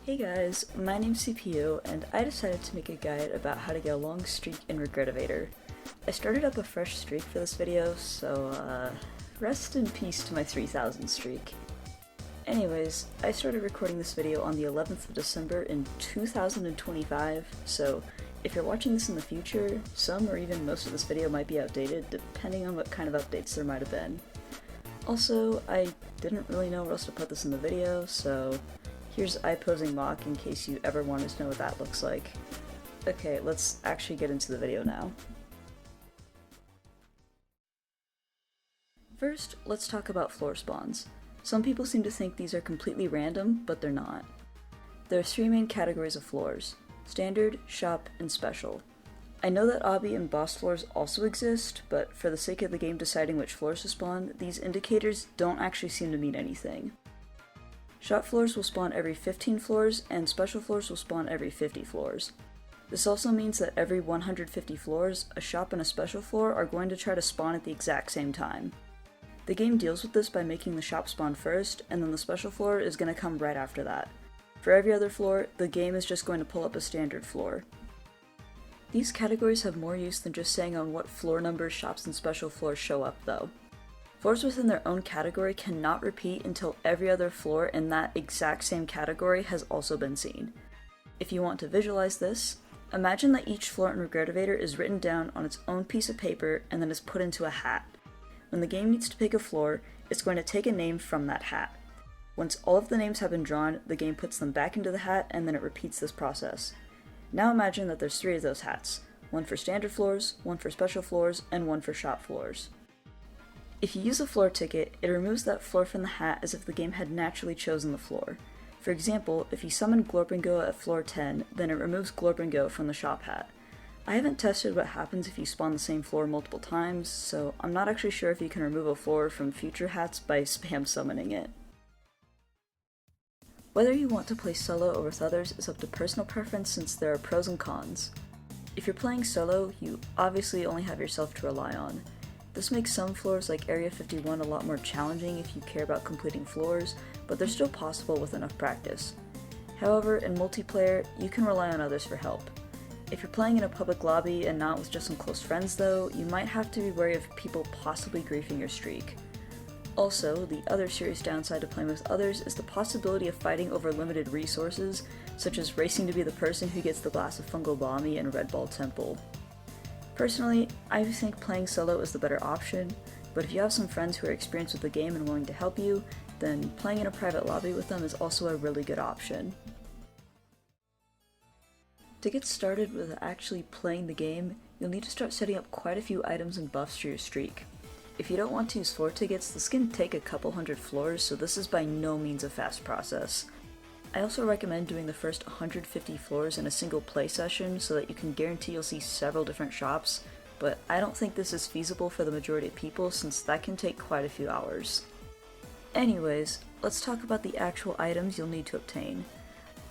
Hey guys, my name's CPU, and I decided to make a guide about how to get a long streak in Regretevator. I started up a fresh streak for this video, so rest in peace to my 3000 streak. Anyways, I started recording this video on the 11th of December in 2025, so if you're watching this in the future, some or even most of this video might be outdated, depending on what kind of updates there might have been. Also, I didn't really know where else to put this in the video, so here's I posing mock in case you ever wanted to know what that looks like. Okay, let's actually get into the video now. First, let's talk about floor spawns. Some people seem to think these are completely random, but they're not. There are three main categories of floors: standard, shop, and special. I know that obby and boss floors also exist, but for the sake of the game deciding which floors to spawn, these indicators don't actually seem to mean anything. Shop floors will spawn every 15 floors, and special floors will spawn every 50 floors. This also means that every 150 floors, a shop and a special floor are going to try to spawn at the exact same time. The game deals with this by making the shop spawn first, and then the special floor is going to come right after that. For every other floor, the game is just going to pull up a standard floor. These categories have more use than just saying on what floor numbers shops and special floors show up though. Floors within their own category cannot repeat until every other floor in that exact same category has also been seen. If you want to visualize this, imagine that each floor in Regretevator is written down on its own piece of paper and then is put into a hat. When the game needs to pick a floor, it's going to take a name from that hat. Once all of the names have been drawn, the game puts them back into the hat and then it repeats this process. Now imagine that there's three of those hats, one for standard floors, one for special floors, and one for shop floors. If you use a floor ticket, it removes that floor from the hat as if the game had naturally chosen the floor. For example, if you summon Glorbringo at floor 10, then it removes Glorbringo from the shop hat. I haven't tested what happens if you spawn the same floor multiple times, so I'm not actually sure if you can remove a floor from future hats by spam summoning it. Whether you want to play solo or with others is up to personal preference since there are pros and cons. If you're playing solo, you obviously only have yourself to rely on. This makes some floors like Area 51 a lot more challenging if you care about completing floors, but they're still possible with enough practice. However, in multiplayer, you can rely on others for help. If you're playing in a public lobby and not with just some close friends though, you might have to be wary of people possibly griefing your streak. Also, the other serious downside to playing with others is the possibility of fighting over limited resources, such as racing to be the person who gets the glass of fungal balmy in Red Ball Temple. Personally, I think playing solo is the better option, but if you have some friends who are experienced with the game and willing to help you, then playing in a private lobby with them is also a really good option. To get started with actually playing the game, you'll need to start setting up quite a few items and buffs for your streak. If you don't want to use floor tickets, this can take a couple hundred floors, so this is by no means a fast process. I also recommend doing the first 150 floors in a single play session so that you can guarantee you'll see several different shops, but I don't think this is feasible for the majority of people since that can take quite a few hours. Anyways, let's talk about the actual items you'll need to obtain.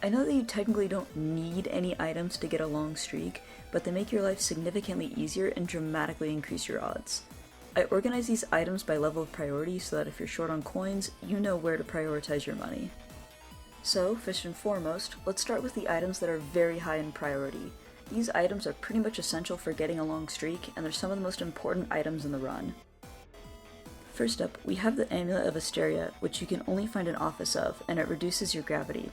I know that you technically don't need any items to get a long streak, but they make your life significantly easier and dramatically increase your odds. I organize these items by level of priority so that if you're short on coins, you know where to prioritize your money. So, first and foremost, let's start with the items that are very high in priority. These items are pretty much essential for getting a long streak, and they're some of the most important items in the run. First up, we have the Amulet of Asteria, which you can only find an office of, and it reduces your gravity.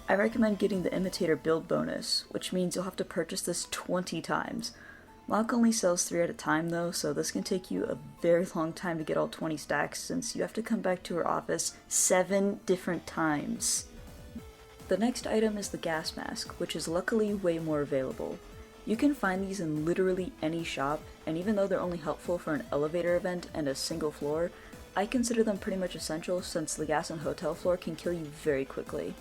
I recommend getting the Imitator build bonus, which means you'll have to purchase this 20 times. Mock only sells 3 at a time though, so this can take you a very long time to get all 20 stacks since you have to come back to her office 7 different times. The next item is the gas mask, which is luckily way more available. You can find these in literally any shop, and even though they're only helpful for an elevator event and a single floor, I consider them pretty much essential since the gas and hotel floor can kill you very quickly.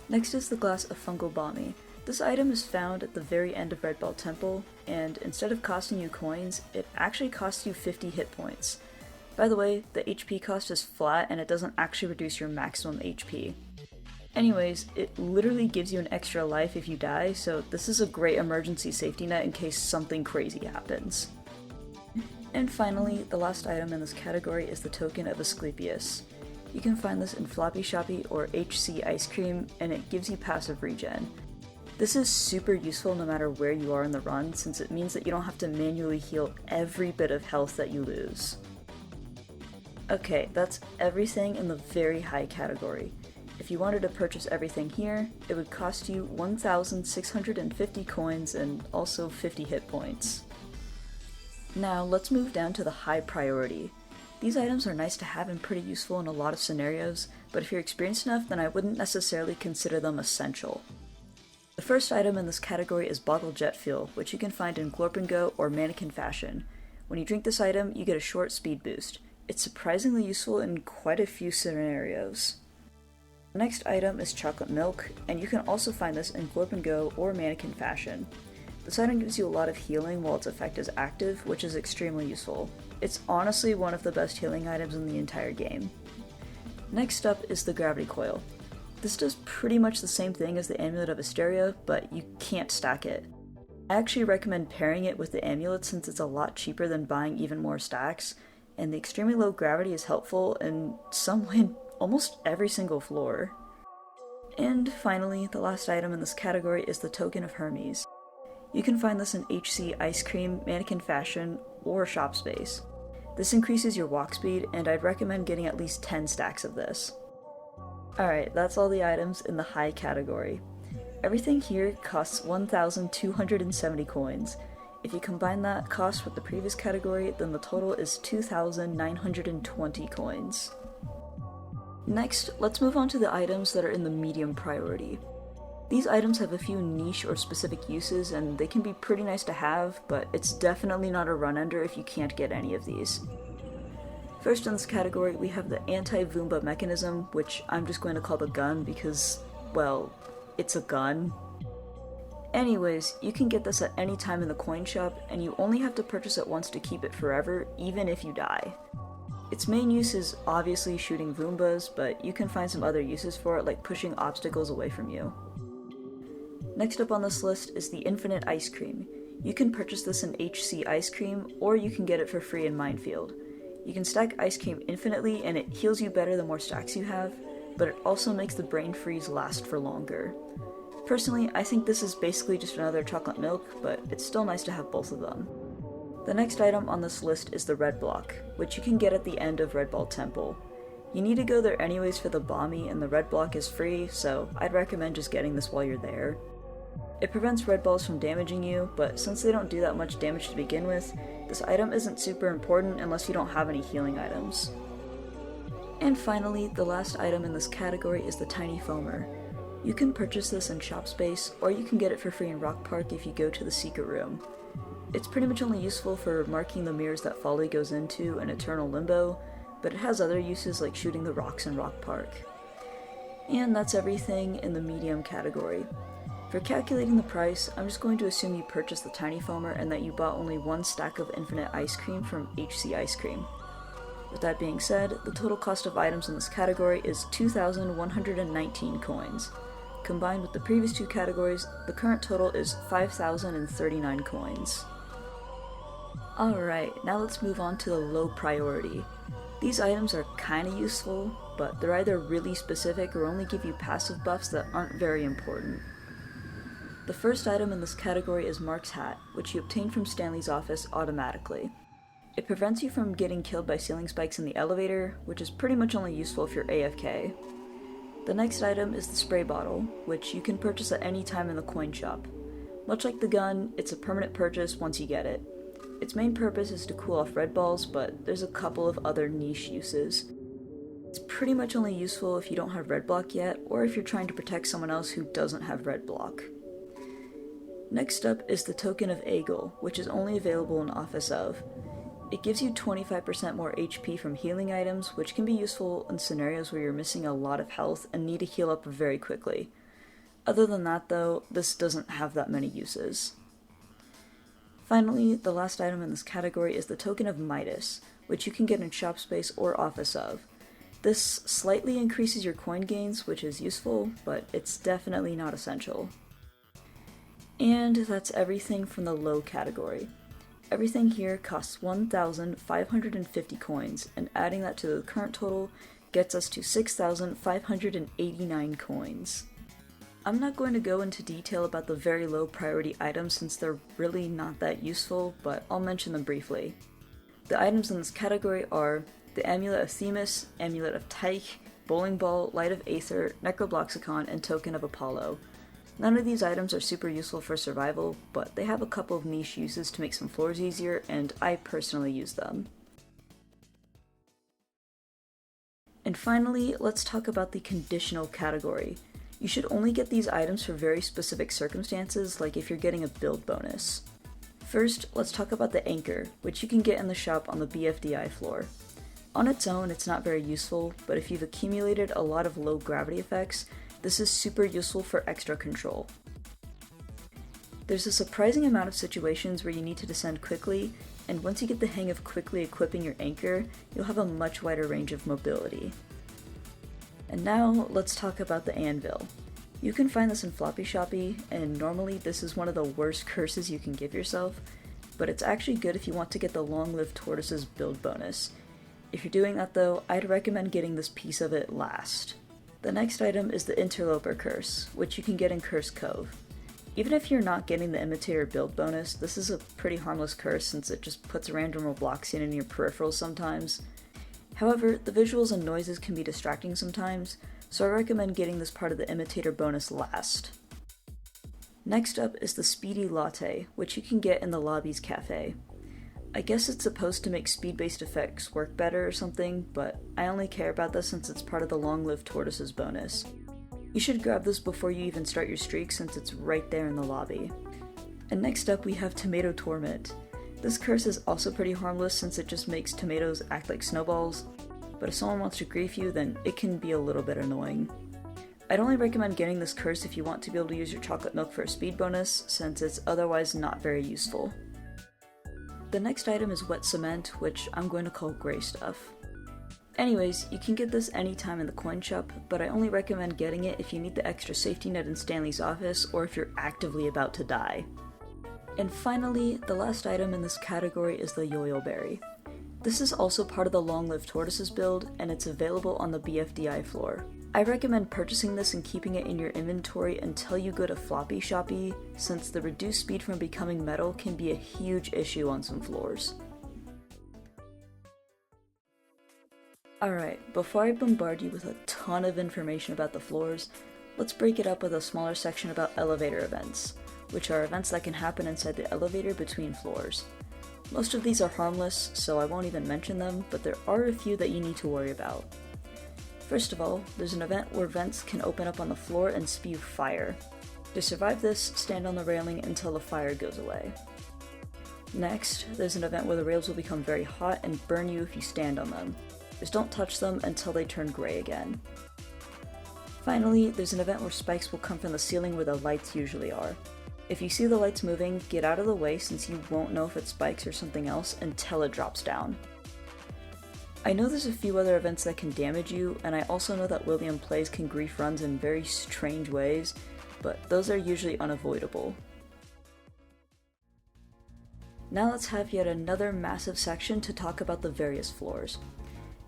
Next is the glass of fungal balmy. This item is found at the very end of Red Ball Temple, and instead of costing you coins, it actually costs you 50 hit points. By the way, the HP cost is flat and it doesn't actually reduce your maximum HP. Anyways, it literally gives you an extra life if you die, so this is a great emergency safety net in case something crazy happens. And finally, the last item in this category is the Token of Asclepius. You can find this in Floppy Shoppy or HC Ice Cream, and it gives you passive regen. This is super useful no matter where you are in the run, since it means that you don't have to manually heal every bit of health that you lose. Okay, that's everything in the very high category. If you wanted to purchase everything here, it would cost you 1,650 coins and also 50 hit points. Now let's move down to the high priority. These items are nice to have and pretty useful in a lot of scenarios, but if you're experienced enough, then I wouldn't necessarily consider them essential. The first item in this category is Bottle Jet Fuel, which you can find in Glorp and Go or Mannequin Fashion. When you drink this item, you get a short speed boost. It's surprisingly useful in quite a few scenarios. The next item is Chocolate Milk, and you can also find this in Glorp and Go or Mannequin Fashion. This item gives you a lot of healing while its effect is active, which is extremely useful. It's honestly one of the best healing items in the entire game. Next up is the Gravity Coil. This does pretty much the same thing as the Amulet of Hysteria, but you can't stack it. I actually recommend pairing it with the amulet since it's a lot cheaper than buying even more stacks, and the extremely low gravity is helpful in some way in almost every single floor. And finally, the last item in this category is the Token of Hermes. You can find this in HC Ice Cream, Mannequin Fashion, or Shop Space. This increases your walk speed, and I'd recommend getting at least 10 stacks of this. Alright, that's all the items in the high category. Everything here costs 1,270 coins. If you combine that cost with the previous category, then the total is 2,920 coins. Next, let's move on to the items that are in the medium priority. These items have a few niche or specific uses, and they can be pretty nice to have, but it's definitely not a run-ender if you can't get any of these. First in this category, we have the anti-Voomba mechanism, which I'm just going to call the gun because, well, it's a gun. Anyways, you can get this at any time in the coin shop, and you only have to purchase it once to keep it forever, even if you die. Its main use is obviously shooting Voombas, but you can find some other uses for it, like pushing obstacles away from you. Next up on this list is the Infinite Ice Cream. You can purchase this in HC Ice Cream, or you can get it for free in Minefield. You can stack Ice Cream infinitely, and it heals you better the more stacks you have, but it also makes the brain freeze last for longer. Personally, I think this is basically just another chocolate milk, but it's still nice to have both of them. The next item on this list is the Red Block, which you can get at the end of Red Ball Temple. You need to go there anyways for the Bomby, and the Red Block is free, so I'd recommend just getting this while you're there. It prevents red balls from damaging you, but since they don't do that much damage to begin with, this item isn't super important unless you don't have any healing items. And finally, the last item in this category is the Tiny Foamer. You can purchase this in Shop Space, or you can get it for free in Rock Park if you go to the Secret Room. It's pretty much only useful for marking the mirrors that Folly goes into in Eternal Limbo, but it has other uses like shooting the rocks in Rock Park. And that's everything in the medium category. For calculating the price, I'm just going to assume you purchased the Tiny Foamer and that you bought only one stack of Infinite Ice Cream from HC Ice Cream. With that being said, the total cost of items in this category is 2,119 coins. Combined with the previous two categories, the current total is 5,039 coins. Alright, now let's move on to the low priority. These items are kinda useful, but they're either really specific or only give you passive buffs that aren't very important. The first item in this category is Mark's Hat, which you obtain from Stanley's office automatically. It prevents you from getting killed by ceiling spikes in the elevator, which is pretty much only useful if you're AFK. The next item is the Spray Bottle, which you can purchase at any time in the coin shop. Much like the gun, it's a permanent purchase once you get it. Its main purpose is to cool off red balls, but there's a couple of other niche uses. It's pretty much only useful if you don't have red block yet, or if you're trying to protect someone else who doesn't have red block. Next up is the Token of Aegel, which is only available in Office of. It gives you 25% more HP from healing items, which can be useful in scenarios where you're missing a lot of health and need to heal up very quickly. Other than that though, this doesn't have that many uses. Finally, the last item in this category is the Token of Midas, which you can get in Shop Space or Office of. This slightly increases your coin gains, which is useful, but it's definitely not essential. And that's everything from the low category. Everything here costs 1,550 coins, and adding that to the current total gets us to 6,589 coins. I'm not going to go into detail about the very low priority items since they're really not that useful, but I'll mention them briefly. The items in this category are the Amulet of Themis, Amulet of Tyche, Bowling Ball, Light of Aether, Necrobloxicon, and Token of Apollo. None of these items are super useful for survival, but they have a couple of niche uses to make some floors easier, and I personally use them. And finally, let's talk about the conditional category. You should only get these items for very specific circumstances, like if you're getting a build bonus. First, let's talk about the Anchor, which you can get in the shop on the BFDI floor. On its own, it's not very useful, but if you've accumulated a lot of low gravity effects, this is super useful for extra control. There's a surprising amount of situations where you need to descend quickly, and once you get the hang of quickly equipping your Anchor, you'll have a much wider range of mobility. And now, let's talk about the Anvil. You can find this in Floppy Shoppy, and normally this is one of the worst curses you can give yourself, but it's actually good if you want to get the Long-Lived Tortoises build bonus. If you're doing that though, I'd recommend getting this piece of it last. The next item is the Interloper Curse, which you can get in Curse Cove. Even if you're not getting the Imitator build bonus, this is a pretty harmless curse since it just puts random Robloxian in your peripherals sometimes. However, the visuals and noises can be distracting sometimes, so I recommend getting this part of the Imitator bonus last. Next up is the Speedy Latte, which you can get in the Lobbies Cafe. I guess it's supposed to make speed-based effects work better or something, but I only care about this since it's part of the Long-Lived Tortoises bonus. You should grab this before you even start your streak since it's right there in the lobby. And next up we have Tomato Torment. This curse is also pretty harmless since it just makes tomatoes act like snowballs, but if someone wants to grief you, then it can be a little bit annoying. I'd only recommend getting this curse if you want to be able to use your chocolate milk for a speed bonus, since it's otherwise not very useful. The next item is Wet Cement, which I'm going to call Grey Stuff. Anyways, you can get this anytime in the coin shop, but I only recommend getting it if you need the extra safety net in Stanley's office or if you're actively about to die. And finally, the last item in this category is the Yoyo Berry. This is also part of the Long-Lived Tortoises build, and it's available on the BFDI floor. I recommend purchasing this and keeping it in your inventory until you go to Floppy Shoppy, since the reduced speed from becoming metal can be a huge issue on some floors. Alright, before I bombard you with a ton of information about the floors, let's break it up with a smaller section about elevator events, which are events that can happen inside the elevator between floors. Most of these are harmless, so I won't even mention them, but there are a few that you need to worry about. First of all, there's an event where vents can open up on the floor and spew fire. To survive this, stand on the railing until the fire goes away. Next, there's an event where the rails will become very hot and burn you if you stand on them. Just don't touch them until they turn gray again. Finally, there's an event where spikes will come from the ceiling where the lights usually are. If you see the lights moving, get out of the way since you won't know if it's spikes or something else until it drops down. I know there's a few other events that can damage you, and I also know that William Plays can grief runs in very strange ways, but those are usually unavoidable. Now let's have yet another massive section to talk about the various floors.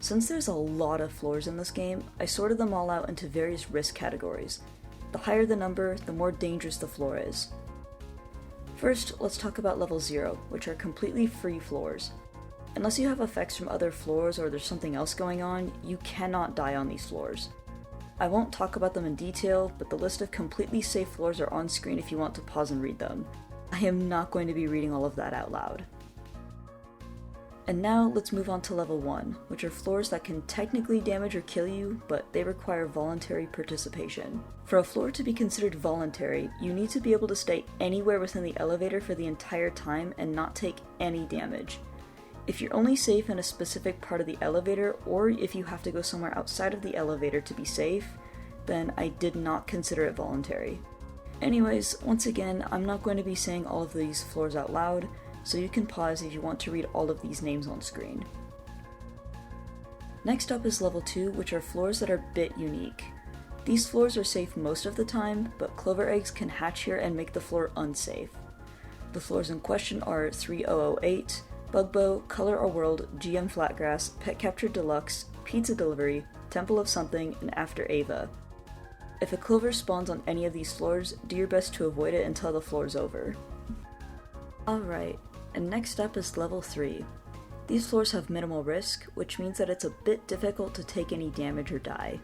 Since there's a lot of floors in this game, I sorted them all out into various risk categories. The higher the number, the more dangerous the floor is. First, let's talk about level 0, which are completely free floors. Unless you have effects from other floors or there's something else going on, you cannot die on these floors. I won't talk about them in detail, but the list of completely safe floors are on screen if you want to pause and read them. I am not going to be reading all of that out loud. And now let's move on to level 1, which are floors that can technically damage or kill you, but they require voluntary participation. For a floor to be considered voluntary, you need to be able to stay anywhere within the elevator for the entire time and not take any damage. If you're only safe in a specific part of the elevator, or if you have to go somewhere outside of the elevator to be safe, then I did not consider it voluntary. Anyways, once again, I'm not going to be saying all of these floors out loud, so you can pause if you want to read all of these names on screen. Next up is level 2, which are floors that are a bit unique. These floors are safe most of the time, but clover eggs can hatch here and make the floor unsafe. The floors in question are 3008, Bugbo, Color Our World, GM Flatgrass, Pet Capture Deluxe, Pizza Delivery, Temple of Something, and After Ava. If a clover spawns on any of these floors, do your best to avoid it until the floor's over. Alright, and next up is level 3. These floors have minimal risk, which means that it's a bit difficult to take any damage or die.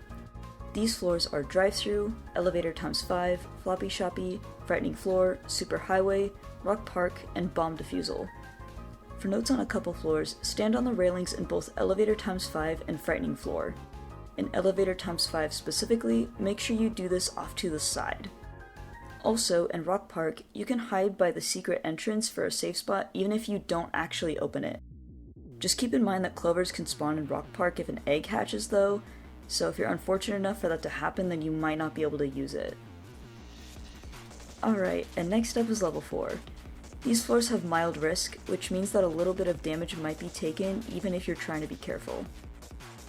These floors are Drive-Thru, Elevator x5, Floppy Shoppy, Frightening Floor, Super Highway, Rock Park, and Bomb Defusal. For notes on a couple floors, stand on the railings in both Elevator x5 and Frightening Floor. In Elevator x5 specifically, make sure you do this off to the side. Also, in Rock Park, you can hide by the secret entrance for a safe spot even if you don't actually open it. Just keep in mind that clovers can spawn in Rock Park if an egg hatches though, so if you're unfortunate enough for that to happen, then you might not be able to use it. Alright, and next up is level 4. These floors have mild risk, which means that a little bit of damage might be taken even if you're trying to be careful.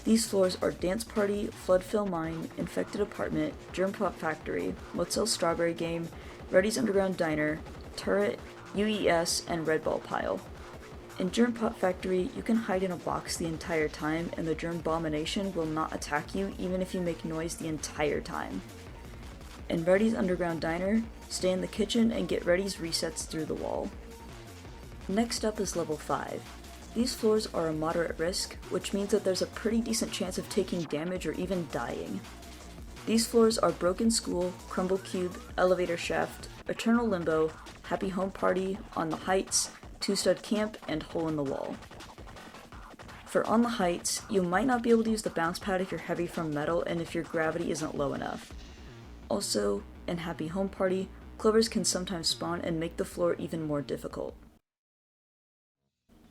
These floors are Dance Party, Floodfill Mine, Infected Apartment, Germ Pop Factory, Motel Strawberry Game, Reddy's Underground Diner, Turret, UES, and Red Ball Pile. In Germ Pop Factory, you can hide in a box the entire time and the Germ Abomination will not attack you even if you make noise the entire time. In Reddy's Underground Diner, stay in the kitchen and get Reddy's resets through the wall. Next up is level 5. These floors are a moderate risk, which means that there's a pretty decent chance of taking damage or even dying. These floors are Broken School, Crumble Cube, Elevator Shaft, Eternal Limbo, Happy Home Party, On the Heights, Two Stud Camp, and Hole in the Wall. For On the Heights, you might not be able to use the bounce pad if you're heavy from metal and if your gravity isn't low enough. Also, in Happy Home Party, clovers can sometimes spawn and make the floor even more difficult.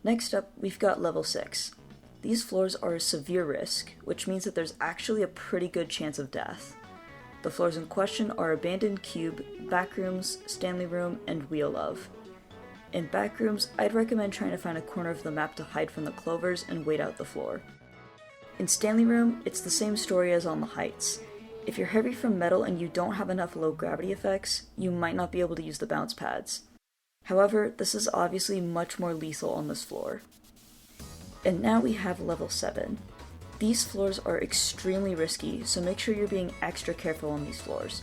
Next up, we've got level 6. These floors are a severe risk, which means that there's actually a pretty good chance of death. The floors in question are Abandoned Cube, Backrooms, Stanley Room, and Wheel of. In Backrooms, I'd recommend trying to find a corner of the map to hide from the clovers and wait out the floor. In Stanley Room, it's the same story as On the Heights. If you're heavy from metal and you don't have enough low gravity effects, you might not be able to use the bounce pads. However, this is obviously much more lethal on this floor. And now we have level 7. These floors are extremely risky, so make sure you're being extra careful on these floors.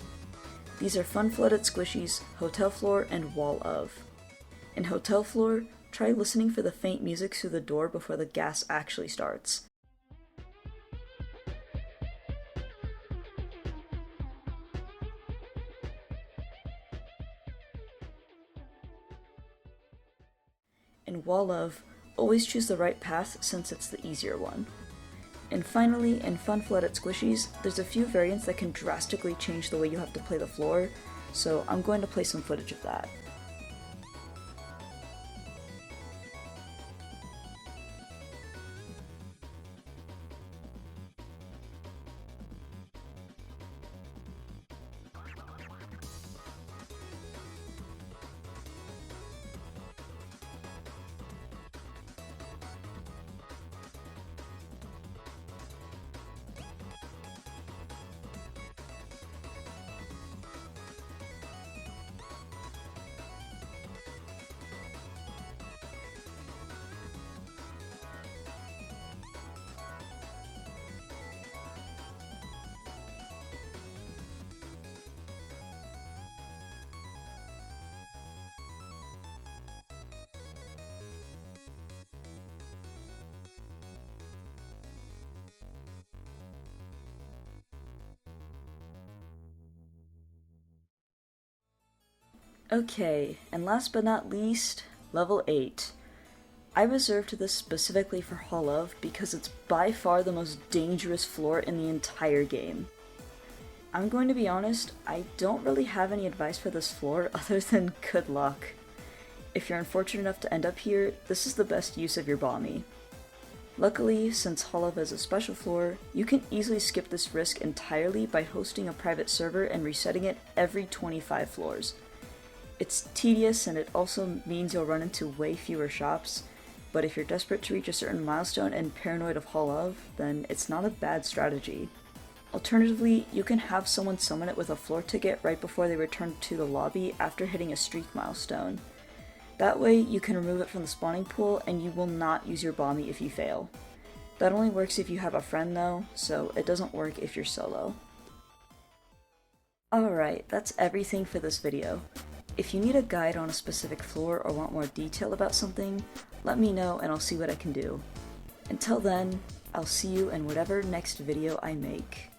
These are Fun Flooded Squishies, Hotel Floor, and Wall of. In Hotel Floor, try listening for the faint music through the door before the gas actually starts. In Wall of, always choose the right path since it's the easier one. And finally, in Fun Flooded Squishies, there's a few variants that can drastically change the way you have to play the floor, so I'm going to play some footage of that. Okay, and last but not least, level 8. I reserved this specifically for Hall of because it's by far the most dangerous floor in the entire game. I'm going to be honest, I don't really have any advice for this floor other than good luck. If you're unfortunate enough to end up here, this is the best use of your Bommy. Luckily, since Hall of is a special floor, you can easily skip this risk entirely by hosting a private server and resetting it every 25 floors. It's tedious and it also means you'll run into way fewer shops, but if you're desperate to reach a certain milestone and paranoid of Hall of, then it's not a bad strategy. Alternatively, you can have someone summon it with a floor ticket right before they return to the lobby after hitting a streak milestone. That way, you can remove it from the spawning pool and you will not use your Bommy if you fail. That only works if you have a friend though, so it doesn't work if you're solo. Alright, that's everything for this video. If you need a guide on a specific floor or want more detail about something, let me know and I'll see what I can do. Until then, I'll see you in whatever next video I make.